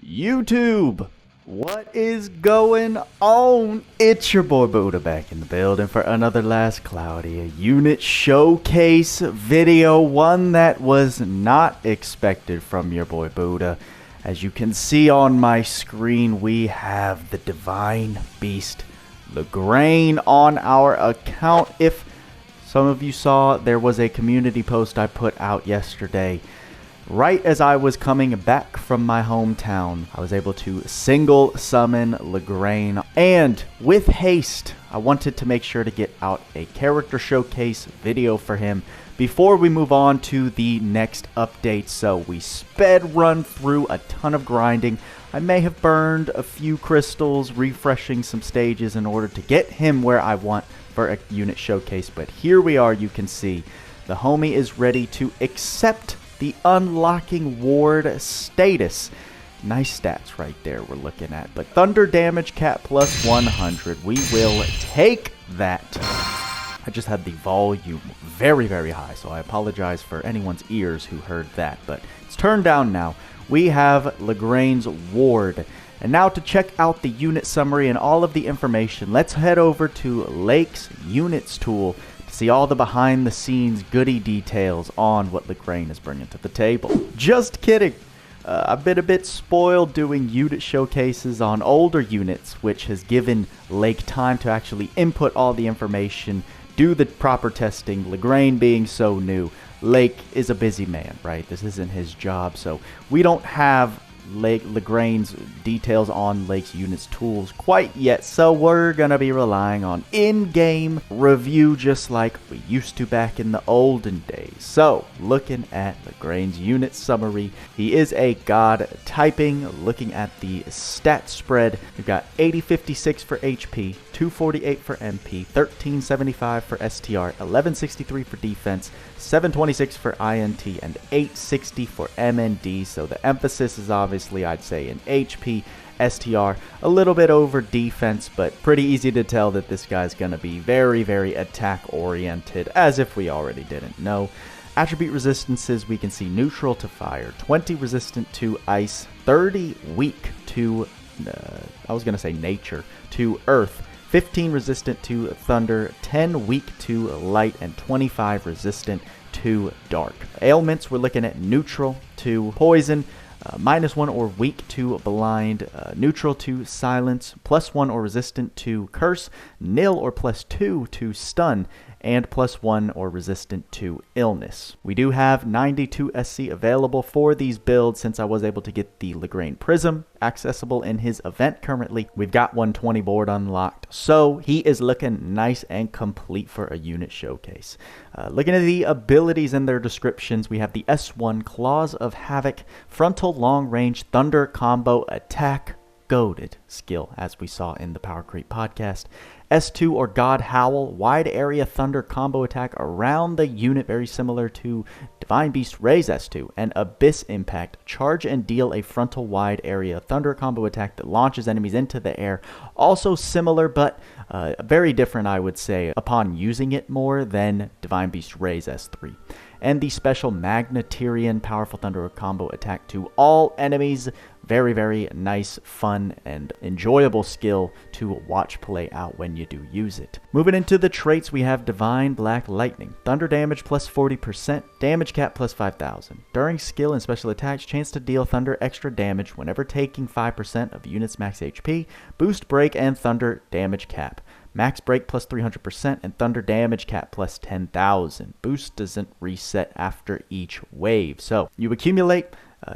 YouTube, what is going on? It's your boy Buddha back in the building for another Last Cloudia unit showcase video, one that was not expected from your boy Buddha. As you can see on my screen, we have the Divine Beast Lagrein on our account. If some of you saw, there was a community post I put out yesterday. Right as I was coming back from my hometown, I was able to single summon Lagrein, and with haste, I wanted to make sure to get out a character showcase video for him before we move on to the next update. So we sped run through a ton of grinding. I may have burned a few crystals, refreshing some stages in order to get him where I want for a unit showcase, but here we are. You can see the homie is ready to accept the unlocking ward status. Nice stats right there we're looking at. But thunder damage cap plus 100. We will take that. I just had the volume very, very high, so I apologize for anyone's ears who heard that. But it's turned down now. We have Lagrein's ward. And now to check out the unit summary and all of the information, let's head over to Lake's Units tool. See all the behind the scenes goody details on what Lagrein is bringing to the table. Just kidding. I've been a bit spoiled doing unit showcases on older units, which has given Lake time to actually input all the information, do the proper testing. Lagrein being so new, Lake is a busy man, right? This isn't his job, so we don't have Lagrein's details on Lake's units tools quite yet, so we're gonna be relying on in-game review just like we used to back in the olden days. So looking at Lagrein's unit summary, he is a god typing. Looking at the stat spread, we've got 8056 for HP, 248 for MP, 1375 for STR, 1163 for defense, 726 for INT, and 860 for MND. So the emphasis is obviously, I'd say, in HP, STR, a little bit over defense, but pretty easy to tell that this guy's going to be very, very attack-oriented, as if we already didn't know. Attribute resistances, we can see neutral to fire, 20 resistant to ice, 30 weak to, I was going to say nature, to earth, 15 resistant to thunder, 10 weak to light, and 25 resistant to dark. Ailments, we're looking at neutral to poison, -1 or weak to blind, neutral to silence, +1 or resistant to curse, nil or +2 to stun, and +1 or resistant to illness. We do have 92 SC available for these builds since I was able to get the Lagrein Prism accessible in his event currently. We've got 120 board unlocked, so he is looking nice and complete for a unit showcase. Looking at the abilities and their descriptions, we have the S1 Claws of Havoc, frontal long range thunder combo attack, goaded skill as we saw in the Power Creep podcast. S2 or God Howl, wide area thunder combo attack around the unit, very similar to Divine Beast Raise S2. And Abyss Impact, charge and deal a frontal wide area thunder combo attack that launches enemies into the air. Also similar, but very different, I would say, upon using it more than Divine Beast Raise S3. And the special Magnetarian powerful thunder combo attack to all enemies. Very, very nice, fun, and enjoyable skill to watch play out when you do use it. Moving into the traits, we have Divine Black Lightning. Thunder damage plus 40%, damage cap plus 5,000. During skill and special attacks, chance to deal thunder extra damage whenever taking 5% of unit's max HP, boost break, and thunder damage cap. Max break plus 300% and thunder damage cap plus 10,000. Boost doesn't reset after each wave. So you accumulate.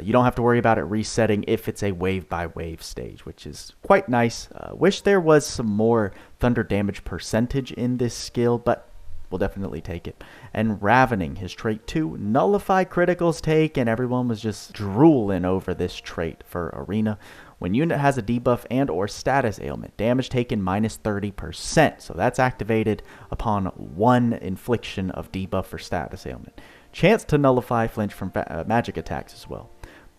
You don't have to worry about it resetting if it's a wave by wave stage, which is quite nice. Wish there was some more thunder damage percentage in this skill, but we'll definitely take it. And Ravening, his trait 2, nullify criticals take, and everyone was just drooling over this trait for Arena. When unit has a debuff and or status ailment, damage taken minus 30%. So that's activated upon 1 infliction of debuff or status ailment. Chance to nullify flinch from magic attacks as well.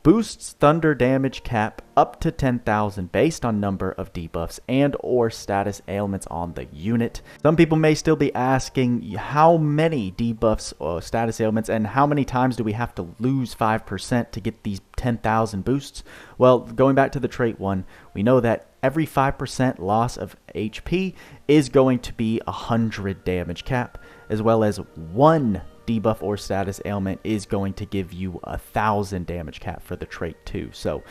Boosts thunder damage cap up to 10,000 based on number of debuffs and or status ailments on the unit. Some people may still be asking how many debuffs or status ailments and how many times do we have to lose 5% to get these 10,000 boosts? Well, going back to the trait 1, we know that every 5% loss of HP is going to be 100 damage cap, as well as 1 debuff or status ailment is going to give you 1,000 damage cap for the trait 2. So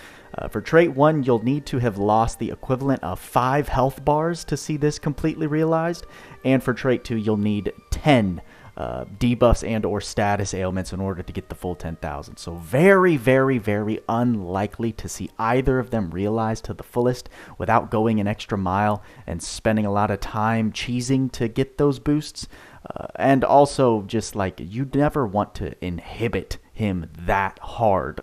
for trait 1, you'll need to have lost the equivalent of 5 health bars to see this completely realized, and for trait 2, you'll need 10 debuffs and or status ailments in order to get the full 10,000. So very, very, very unlikely to see either of them realized to the fullest without going an extra mile and spending a lot of time cheesing to get those boosts. And also, just like, you never want to inhibit him that hard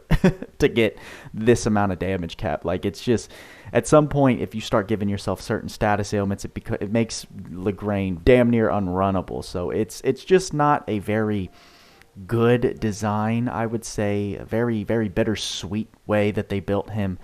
to get this amount of damage cap. Like, it's just, at some point, if you start giving yourself certain status ailments, it makes Lagrein damn near unrunnable. So it's just not a very good design, I would say. A very, very bittersweet way that they built him.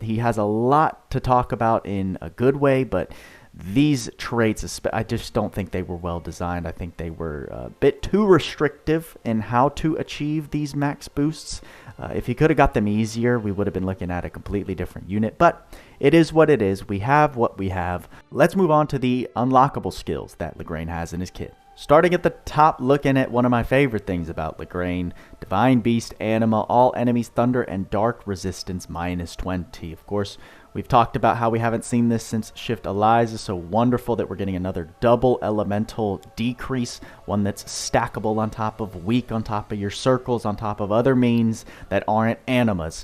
He has a lot to talk about in a good way, but these traits, I just don't think they were well designed. I think they were a bit too restrictive in how to achieve these max boosts. If you could have got them easier, we would have been looking at a completely different unit. But it is what it is. We have what we have. Let's move on to the unlockable skills that Lagrein has in his kit. Starting at the top, looking at one of my favorite things about Lagrein, Divine Beast Anima, all enemies thunder and dark resistance -20. Of course, we've talked about how we haven't seen this since Shift Eliza, so wonderful that we're getting another double elemental decrease, one that's stackable on top of weak, on top of your circles, on top of other means that aren't animas.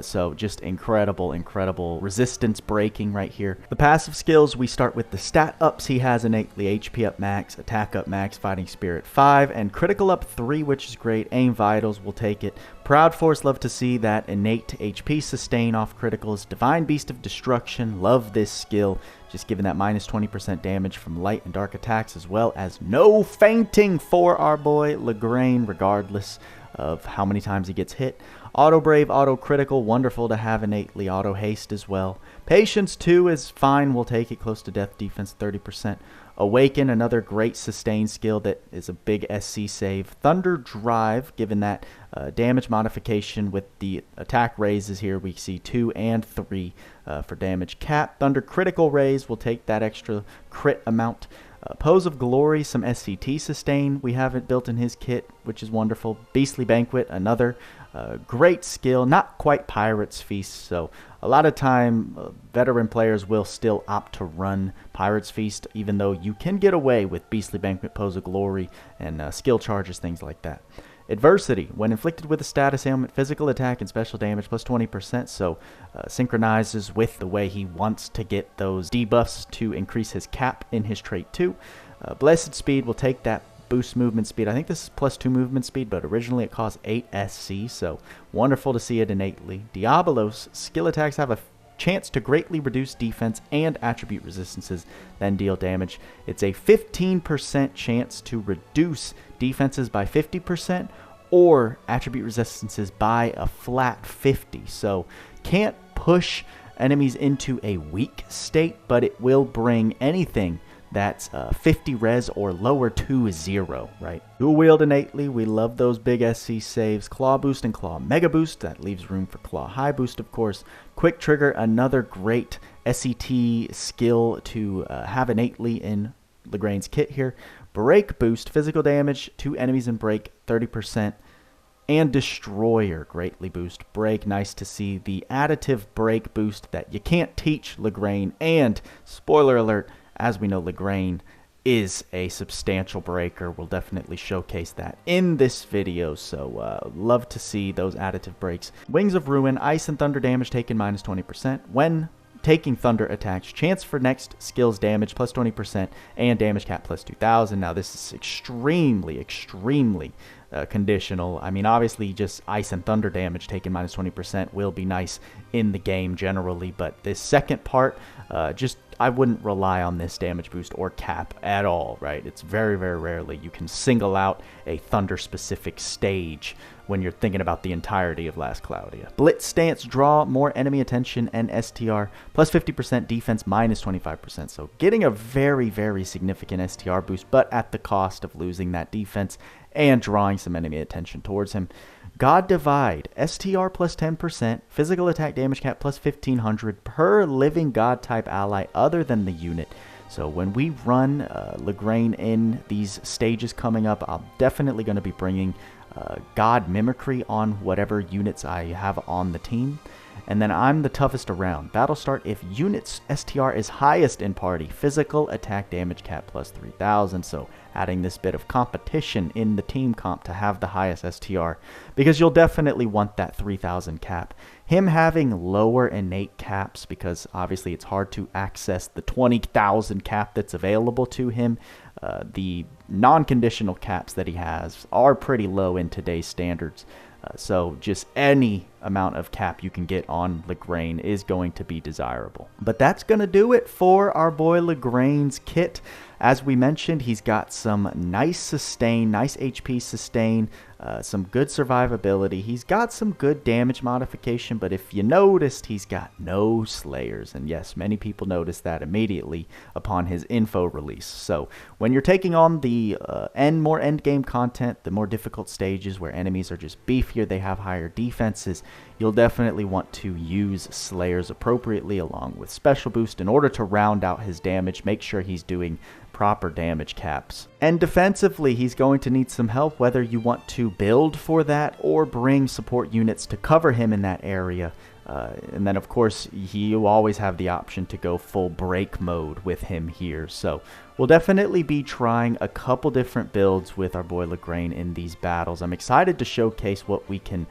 So just incredible, incredible resistance breaking right here. The passive skills, we start with the stat ups. He has innately HP up max, attack up max, fighting spirit 5, and critical up 3, which is great. Aim vitals, will take it. Proud Force, love to see that. Innate HP sustain off criticals. Divine Beast of Destruction, love this skill. Just giving that -20% damage from light and dark attacks, as well as no fainting for our boy Lagrein, regardless of how many times he gets hit. Auto Brave, Auto Critical, wonderful to have innately Auto Haste as well. Patience 2 is fine, we'll take it. Close to death defense 30%. Awaken, another great sustain skill that is a big SC save. Thunder Drive, given that damage modification with the attack raises here, we see 2 and 3 for damage cap. Thunder Critical Raise, will take that extra crit amount. Pose of Glory, some SCT sustain we have it built in his kit, which is wonderful. Beastly Banquet, another great skill, not quite Pirate's Feast, so a lot of time veteran players will still opt to run Pirate's Feast, even though you can get away with Beastly Banquet, Pose of Glory, and skill charges, things like that. Adversity, when inflicted with a status ailment, physical attack and special damage +20%, so synchronizes with the way he wants to get those debuffs to increase his cap in his trait 2. Blessed Speed, will take that boost movement speed. I think this is +2 movement speed, but originally it cost 8 SC, so wonderful to see it innately. Diabolos, skill attacks have a chance to greatly reduce defense and attribute resistances, then deal damage. It's a 15% chance to reduce defenses by 50% or attribute resistances by a flat 50. So can't push enemies into a weak state, but it will bring anything that's 50 res or lower to 0, right? Dual wield innately, we love those big SC saves. Claw boost and claw mega boost, that leaves room for claw high boost, of course. Quick trigger, another great SCT skill to have innately in Lagrein's kit here. Break boost, physical damage to enemies in break 30%. And Destroyer, greatly boost break. Nice to see the additive break boost that you can't teach Lagrein. And spoiler alert, as we know, Lagrein is a substantial breaker. We'll definitely showcase that in this video, so love to see those additive breaks. Wings of Ruin, ice and thunder damage taken -20%. When taking thunder attacks, chance for next skills damage +20%, and damage cap +2000. Now this is extremely, extremely conditional. I mean, obviously, just ice and thunder damage taken minus 20% will be nice in the game generally, but this second part, I wouldn't rely on this damage boost or cap at all, right? It's very, very rarely you can single out a thunder-specific stage when you're thinking about the entirety of Last Cloudia. Blitz stance, draw more enemy attention, and STR plus 50% defense minus 25%. So getting a very, very significant STR boost, but at the cost of losing that defense and drawing some enemy attention towards him. God Divide, STR plus 10%, physical attack damage cap plus 1500 per living god type ally other than the unit. So when we run Lagrein in these stages coming up, I'm definitely going to be bringing God Mimicry on whatever units I have on the team. And then I'm the toughest around. Battle start if unit's STR is highest in party. Physical attack damage cap plus 3000. So adding this bit of competition in the team comp to have the highest STR. Because you'll definitely want that 3000 cap. Him having lower innate caps, because obviously it's hard to access the 20,000 cap that's available to him. The non-conditional caps that he has are pretty low in today's standards. So just any amount of cap you can get on Lagrein is going to be desirable. But that's going to do it for our boy Lagrein's kit. As we mentioned, he's got some nice sustain, nice HP sustain, some good survivability. He's got some good damage modification, but if you noticed, he's got no slayers. And yes, many people noticed that immediately upon his info release. So when you're taking on the more end game content, the more difficult stages where enemies are just beefier, they have higher defenses, you'll definitely want to use slayers appropriately along with special boost in order to round out his damage, make sure he's doing proper damage caps. And defensively, he's going to need some help, whether you want to build for that or bring support units to cover him in that area. And then, of course, you always have the option to go full break mode with him here. So we'll definitely be trying a couple different builds with our boy Lagrein in these battles. I'm excited to showcase what we can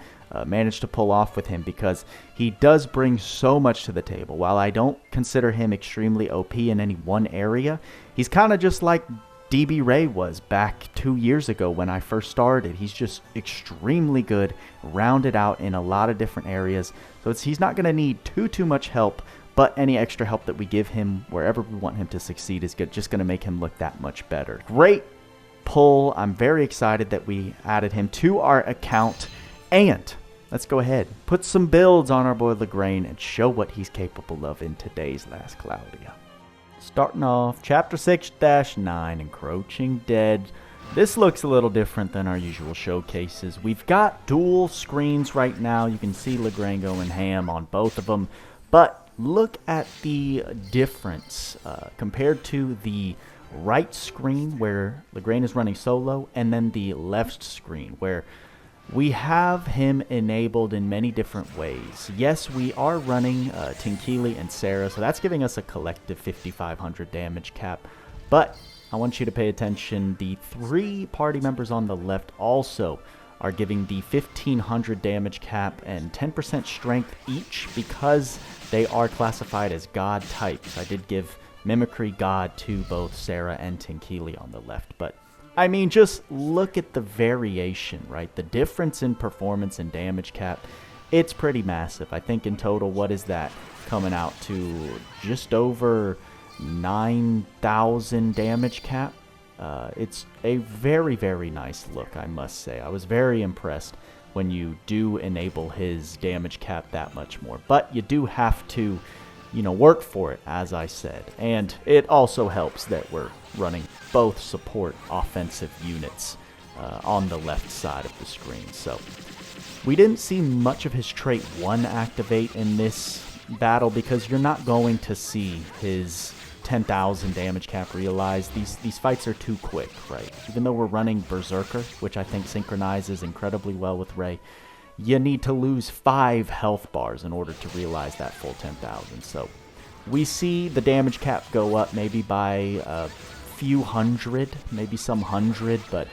manage to pull off with him, because he does bring so much to the table. While I don't consider him extremely OP in any one area, he's kind of just like DB Ray was back 2 years ago when I first started. He's just extremely good, rounded out in a lot of different areas. So he's not going to need too much help, but any extra help that we give him wherever we want him to succeed is good, just going to make him look that much better. Great pull. I'm very excited that we added him to our account. And let's go ahead, put some builds on our boy Lagrein and show what he's capable of in today's Last Cloudia. Starting off, Chapter 6-9, Encroaching Dead. This looks a little different than our usual showcases. We've got dual screens right now. You can see Lagrein going ham on both of them. But look at the difference compared to the right screen where Lagrein is running solo, and then the left screen where we have him enabled in many different ways. Yes, we are running Tinkili and Sarah, so that's giving us a collective 5,500 damage cap. But I want you to pay attention. The 3 party members on the left also are giving the 1,500 damage cap and 10% strength each, because they are classified as god types. I did give Mimicry God to both Sarah and Tinkili on the left, but I mean, just look at the variation, right? The difference in performance and damage cap, it's pretty massive. I think in total, what is that coming out to? Just over 9,000 damage cap. It's a very, very nice look, I must say. I was very impressed when you do enable his damage cap that much more. But you do have to, work for it, as I said. And it also helps that we're running both support offensive units on the left side of the screen. So we didn't see much of his trait 1 activate in this battle, because you're not going to see his 10,000 damage cap realized. These fights are too quick, right? Even though we're running Berserker, which I think synchronizes incredibly well with Ray, you need to lose 5 health bars in order to realize that full 10,000. So we see the damage cap go up maybe by a few hundred, maybe some hundred, but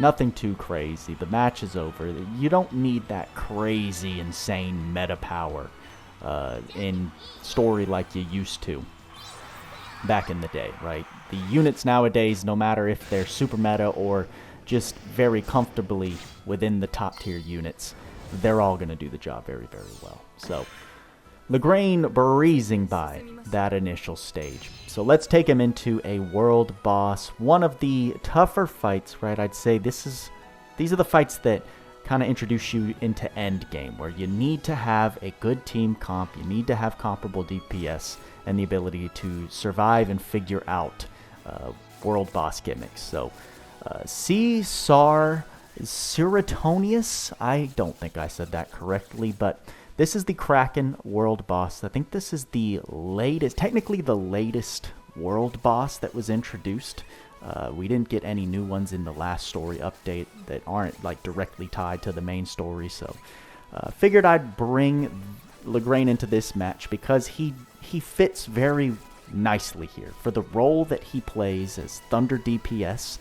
nothing too crazy. The match is over. You don't need that crazy, insane meta power in story like you used to back in the day, right? The units nowadays, no matter if they're super meta or just very comfortably within the top tier units, they're all going to do the job very, very well. So Lagrein breezing by that initial stage. So let's take him into a world boss. One of the tougher fights, right? I'd say these are the fights that kind of introduce you into end game, where you need to have a good team comp, you need to have comparable DPS, and the ability to survive and figure out world boss gimmicks. So Caesar Suretonius, I don't think I said that correctly, but this is the Kraken world boss. I think this is the latest, technically the latest world boss that was introduced. We didn't get any new ones in the last story update that aren't like directly tied to the main story, so figured I'd bring Lagrein into this match because he fits very nicely here for the role that he plays as Thunder DPS.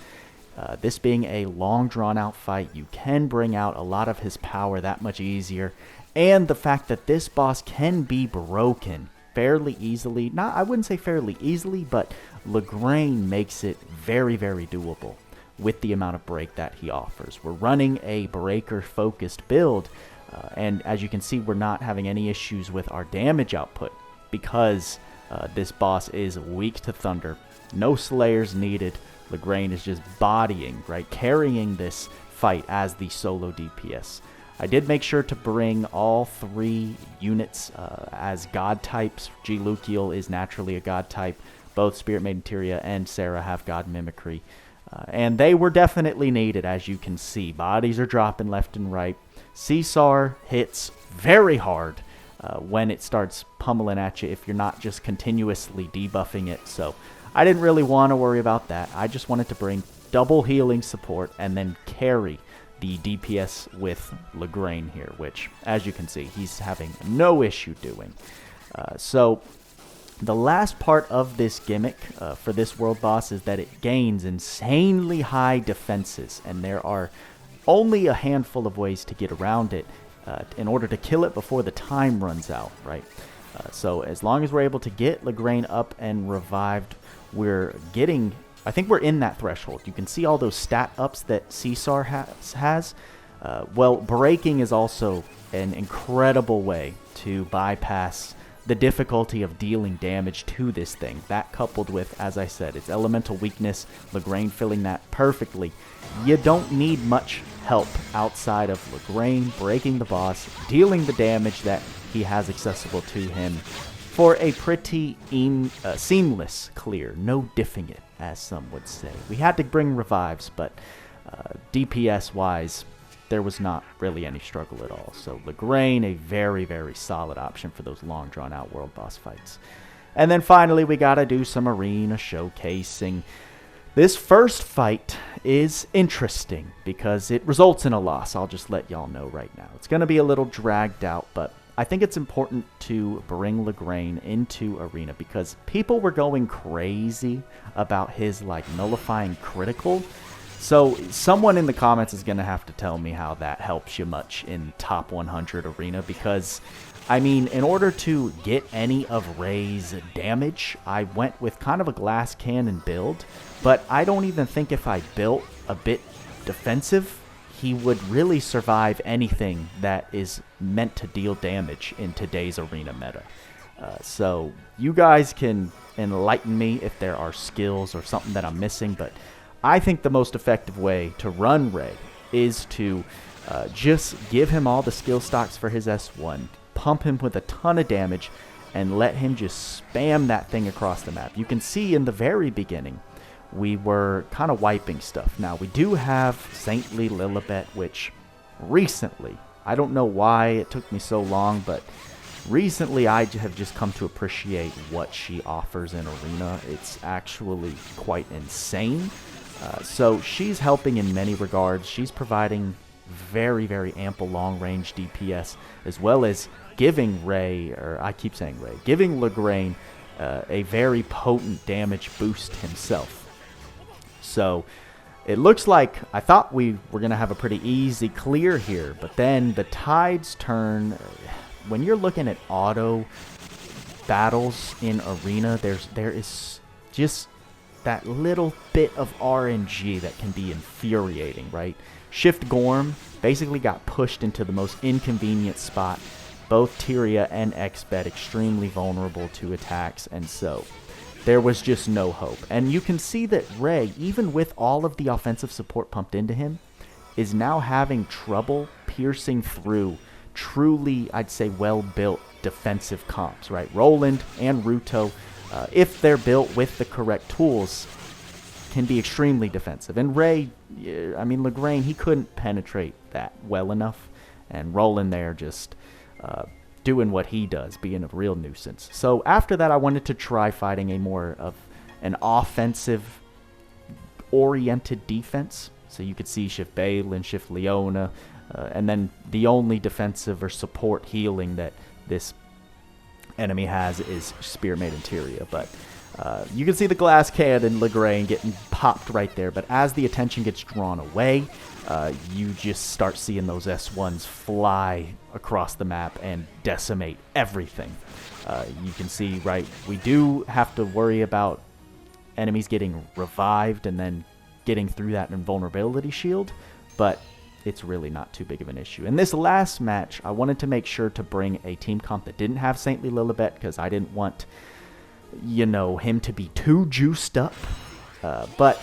This being a long drawn out fight, you can bring out a lot of his power that much easier, and the fact that this boss can be broken fairly easily. I wouldn't say fairly easily, but Lagrein makes it very, very doable with the amount of break that he offers. We're running a breaker-focused build, and as you can see, we're not having any issues with our damage output because this boss is weak to Thunder. No Slayers needed. Lagrein is just bodying, right, carrying this fight as the solo DPS. I did make sure to bring all 3 units as god types. G. Luciel is naturally a god type. Both Spirit Maiden Tyria and Sarah have god mimicry. And they were definitely needed, as you can see. Bodies are dropping left and right. Caesar hits very hard when it starts pummeling at you if you're not just continuously debuffing it. So I didn't really want to worry about that. I just wanted to bring double healing support and then carry the DPS with Lagrein here, which, as you can see, he's having no issue doing. So the last part of this gimmick for this world boss is that it gains insanely high defenses, and there are only a handful of ways to get around it in order to kill it before the time runs out, right? So as long as we're able to get Lagrein up and revived, we're getting... I think we're in that threshold. You can see all those stat ups that Caesar has. Well, breaking is also an incredible way to bypass the difficulty of dealing damage to this thing. That coupled with, as I said, its elemental weakness, Lagrein filling that perfectly. You don't need much help outside of Lagrein breaking the boss, dealing the damage that he has accessible to him for a pretty seamless clear. No diffing it, as some would say. We had to bring revives, but DPS-wise, there was not really any struggle at all. So Lagrein, a very, very solid option for those long, drawn-out world boss fights. And then finally, we gotta do some arena showcasing. This first fight is interesting because it results in a loss. I'll just let y'all know right now. It's gonna be a little dragged out, but I think it's important to bring Lagrein into arena because people were going crazy about his like nullifying critical. So someone in the comments is going to have to tell me how that helps you much in top 100 arena, because I mean, in order to get any of Ray's damage, I went with kind of a glass cannon build, but I don't even think if I built a bit defensive, he would really survive anything that is meant to deal damage in today's arena meta. So you guys can enlighten me if there are skills or something that I'm missing, but I think the most effective way to run Ray is to just give him all the skill stocks for his S1, pump him with a ton of damage, and let him just spam that thing across the map. You can see in the very beginning, we were kind of wiping stuff. Now, we do have Saintly Lilibet, which recently, I don't know why it took me so long, but recently I have just come to appreciate what she offers in arena. It's actually quite insane. So she's helping in many regards. She's providing very, very ample long-range DPS, as well as giving Ray, or I keep saying Ray, giving Lagrein a very potent damage boost himself. So it looks like I thought we were going to have a pretty easy clear here, but then the tides turn. When you're looking at auto battles in arena, there is just that little bit of RNG that can be infuriating, right? Shift Gorm basically got pushed into the most inconvenient spot. Both Tyria and Xbet extremely vulnerable to attacks, and so there was just no hope. And you can see that Ray, even with all of the offensive support pumped into him, is now having trouble piercing through truly, I'd say, well-built defensive comps, right? Roland and Ruto, if they're built with the correct tools, can be extremely defensive. And Ray, I mean, Lagrein, he couldn't penetrate that well enough. And Roland there just doing what he does, being a real nuisance. So after that, I wanted to try fighting a more of an offensive-oriented defense. So you could see Shift Balin, Shift Leona, and then the only defensive or support healing that this enemy has is Spearmade and Tyria. But you can see the glass cannon Lagrein getting popped right there. But as the attention gets drawn away, you just start seeing those S1s fly across the map and decimate everything. You can see, right, we do have to worry about enemies getting revived and then getting through that invulnerability shield, but it's really not too big of an issue. In this last match, I wanted to make sure to bring a team comp that didn't have Saintly Lilibet because I didn't want, you know, him to be too juiced up. But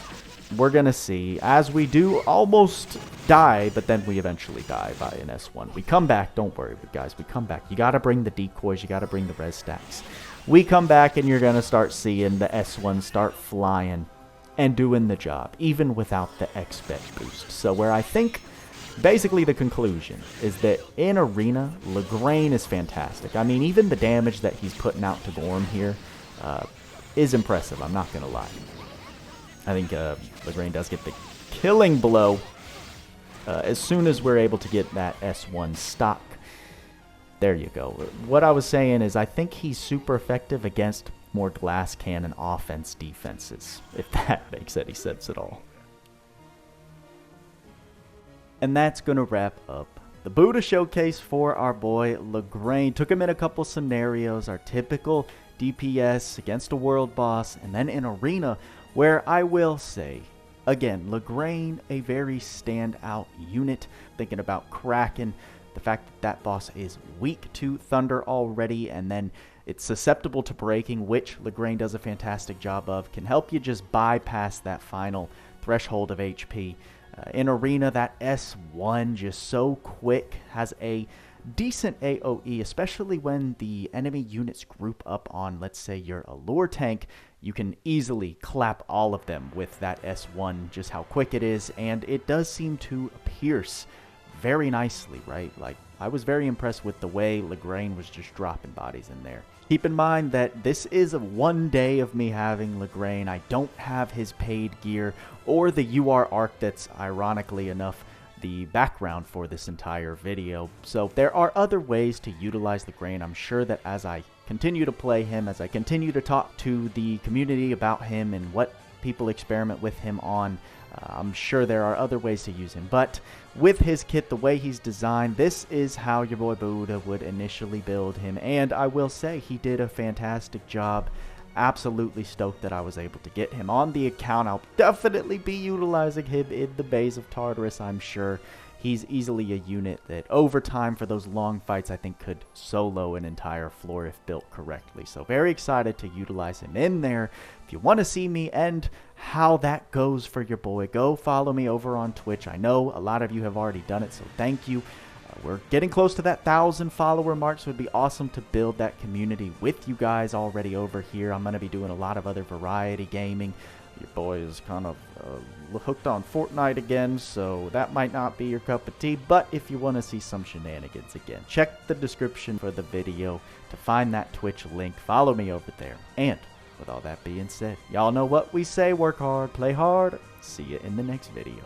we're going to see. As we do almost die, but then we eventually die by an S1. We come back. Don't worry, guys. We come back. You got to bring the decoys. You got to bring the res stacks. We come back, and you're going to start seeing the S1 start flying and doing the job, even without the XP boost. So where I think basically the conclusion is that in Arena, Lagrein is fantastic. I mean, even the damage that he's putting out to Gorm here is impressive. I'm not going to lie. I think Lagrein does get the killing blow as soon as we're able to get that S1 stock. There you go. What I was saying is I think he's super effective against more glass cannon offense defenses, if that makes any sense at all. And that's going to wrap up the Buddha showcase for our boy Lagrein. Took him in a couple scenarios, our typical DPS against a world boss, and then in Arena, where I will say, again, Lagrein, a very standout unit. Thinking about Kraken, the fact that that boss is weak to Thunder already, and then it's susceptible to breaking, which Lagrein does a fantastic job of, can help you just bypass that final threshold of HP. In Arena, that S1 just so quick, has a decent AoE, especially when the enemy units group up on, let's say, your Allure tank. You can easily clap all of them with that S1, just how quick it is, and it does seem to pierce very nicely, right? Like, I was very impressed with the way Lagrein was just dropping bodies in there. Keep in mind that this is one day of me having Lagrein. I don't have his paid gear or the UR arc that's, ironically enough, the background for this entire video. So there are other ways to utilize Lagrein. I'm sure that as I continue to play him, as I continue to talk to the community about him and what people experiment with him on, I'm sure there are other ways to use him. But with his kit, the way he's designed, this is how your boy Buddha would initially build him. And I will say he did a fantastic job. Absolutely stoked that I was able to get him on the account. I'll definitely be utilizing him in the Bays of Tartarus, I'm sure. He's easily a unit that over time for those long fights I think could solo an entire floor if built correctly. So very excited to utilize him in there. If you want to see me and how that goes for your boy, go follow me over on Twitch. I know a lot of you have already done it, so thank you. We're getting close to that 1,000 follower mark, so it'd be awesome to build that community with you guys already over here. I'm going to be doing a lot of other variety gaming. Your boy is kind of hooked on Fortnite again, so that might not be your cup of tea. But if you want to see some shenanigans again, check the description for the video to find that Twitch link. Follow me over there. And with all that being said, y'all know what we say. Work hard, play hard. See you in the next video.